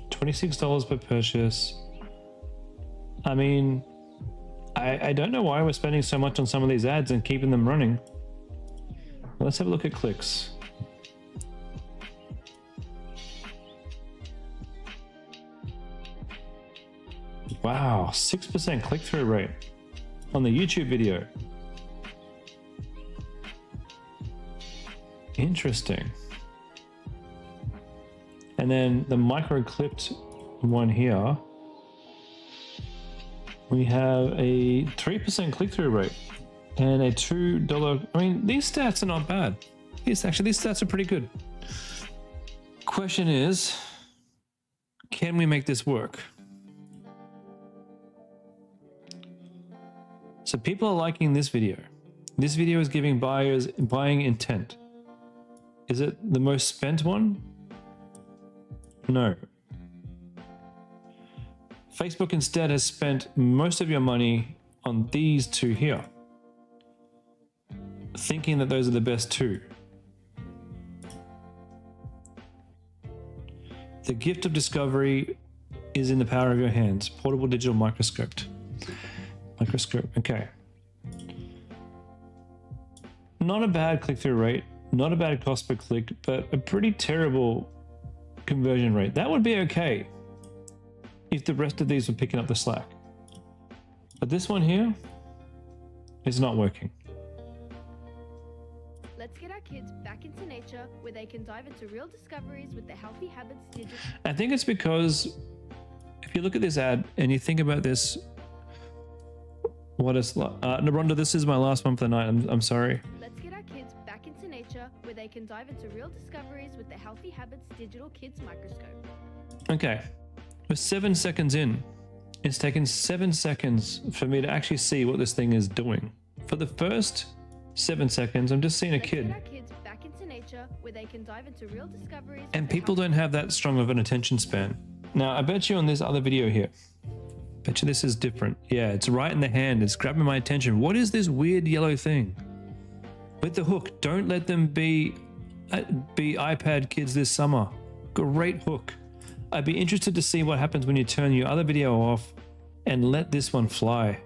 Speaker 1: $26 per purchase. I mean, I don't know why we're spending so much on some of these ads and keeping them running. Let's have a look at clicks. Wow, 6% click-through rate on the YouTube video. Interesting. And then the micro-clipped one here, we have a 3% click-through rate and a $2. I mean, these stats are not bad. These stats are pretty good. Question is, can we make this work? So people are liking this video. This video is giving buyers buying intent. Is it the most spent one? No. Facebook instead has spent most of your money on these 2 here, thinking that those are the best 2. The gift of discovery is in the power of your hands. Portable digital microscope. Okay. Not a bad click-through rate, not a bad cost per click, but a pretty terrible conversion rate. That would be okay if the rest of these were picking up the slack. But this one here is not working.
Speaker 2: Let's get our kids back into nature where they can dive into real discoveries with the healthy habits digital.
Speaker 1: I think it's because if you look at this ad and you think about this, what is Naronda, this is my last one for the night. I'm sorry.
Speaker 2: Let's get our kids back into nature where they can dive into real discoveries with the healthy habits digital kids microscope.
Speaker 1: Okay, we're 7 seconds in. It's taken 7 seconds for me to actually see what this thing is doing. For the first 7 seconds, I'm just seeing a kid.
Speaker 2: Let's get our kids back into nature where they can dive into real discoveries.
Speaker 1: And people don't have that strong of an attention span. Now, I bet you on this other video here, bet you this is different. Yeah, it's right in the hand. It's grabbing my attention. What is this weird yellow thing? With the hook. Don't let them be iPad kids this summer. Great hook. I'd be interested to see what happens when you turn your other video off and let this one fly.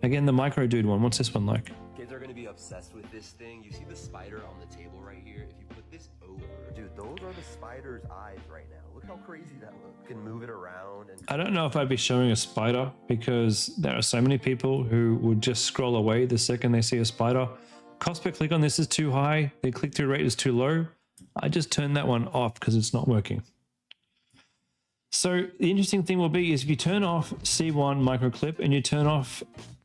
Speaker 1: Again, the micro dude one. What's this one like?
Speaker 3: Kids are going to be obsessed with this thing. You see the spider on the table right here? If you put this over...
Speaker 4: Dude, those are the spider's eyes right now. Look how crazy that looks. You can move it around. And
Speaker 1: I don't know if I'd be showing a spider because there are so many people who would just scroll away the second they see a spider. Cost per click on this is too high. The click-through rate is too low. I just turned that one off because it's not working. So the interesting thing will be is if you turn off C1 micro clip and you turn off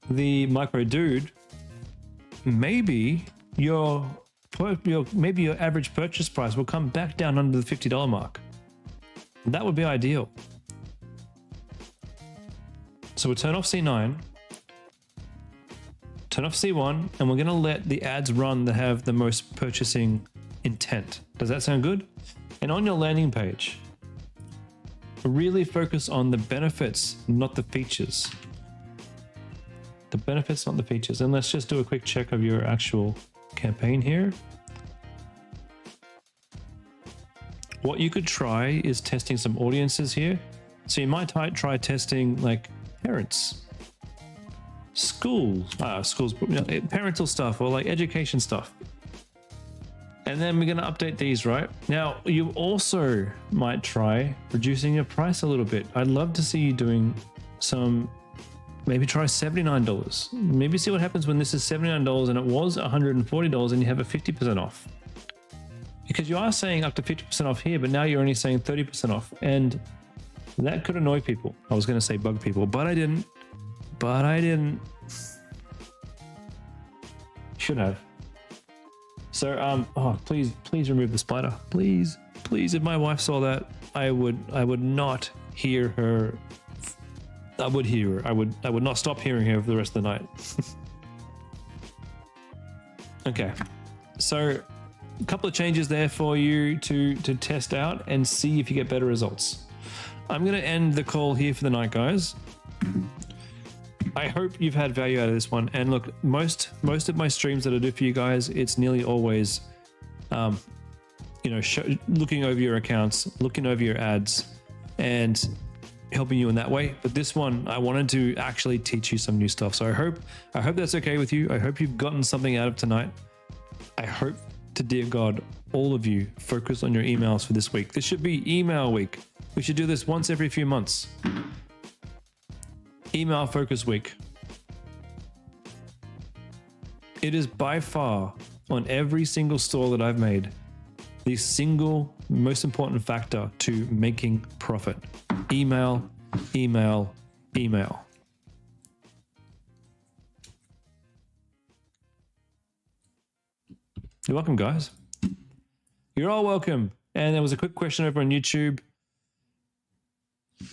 Speaker 1: the micro dude, maybe your average purchase price will come back down under the $50 mark. That would be ideal. So we'll turn off C9, turn off C1, and we're going to let the ads run that have the most purchasing intent. Does that sound good? And on your landing page, really focus on the benefits, not the features. The benefits, not the features. And let's just do a quick check of your actual campaign here. What you could try is testing some audiences here. So you might try testing like parents, schools, parental stuff, or like education stuff. And then we're going to update these, right? Now, you also might try reducing your price a little bit. I'd love to see you doing some, maybe try $79. Maybe see what happens when this is $79 and it was $140 and you have a 50% off. Because you are saying up to 50% off here, but now you're only saying 30% off. And that could annoy people. I was going to say bug people, but I didn't. but I didn't. Should have. So oh, please remove the spider. Please. If my wife saw that, I would not hear her. I would hear her. I would not stop hearing her for the rest of the night. Okay. So a couple of changes there for you to test out and see if you get better results. I'm going to end the call here for the night, guys. I hope you've had value out of this one. And look, most of my streams that I do for you guys, it's nearly always, you know, looking over your accounts, looking over your ads, and helping you in that way. But this one, I wanted to actually teach you some new stuff. So I hope that's okay with you. I hope you've gotten something out of tonight. I hope to dear God, all of you focus on your emails for this week. This should be email week. We should do this once every few months. Email focus week. It is by far on every single store that I've made, the single most important factor to making profit. Email, email, email. You're welcome, guys. You're all welcome. And there was a quick question over on YouTube.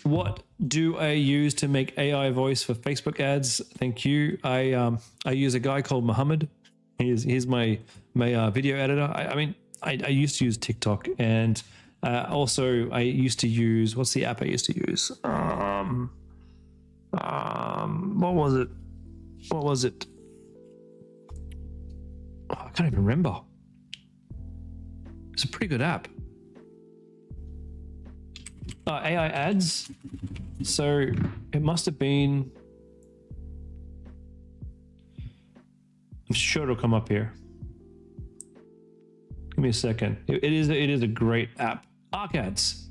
Speaker 1: What do I use to make AI voice for Facebook ads? Thank you. I use a guy called Muhammad. He's my video editor. I used to use TikTok, and also I used to use, what's the app I used to use? What was it? Oh, I can't even remember. It's a pretty good app. AI ads. So it must have been, I'm sure it'll come up here. Give me a second. It is a great app. ArcAds.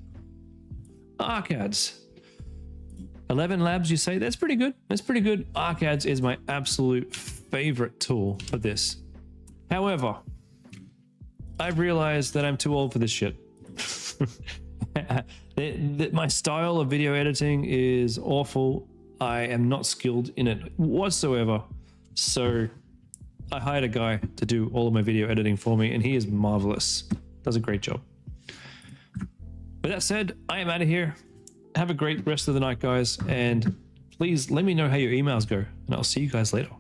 Speaker 1: 11 labs, you say? That's pretty good. ArcAds is my absolute favorite tool for this. However, I've realized that I'm too old for this shit. My style of video editing is awful. I am not skilled in it whatsoever. So I hired a guy to do all of my video editing for me, and he is marvelous. Does a great job. With that said, I am out of here. Have a great rest of the night, guys. And please let me know how your emails go, and I'll see you guys later.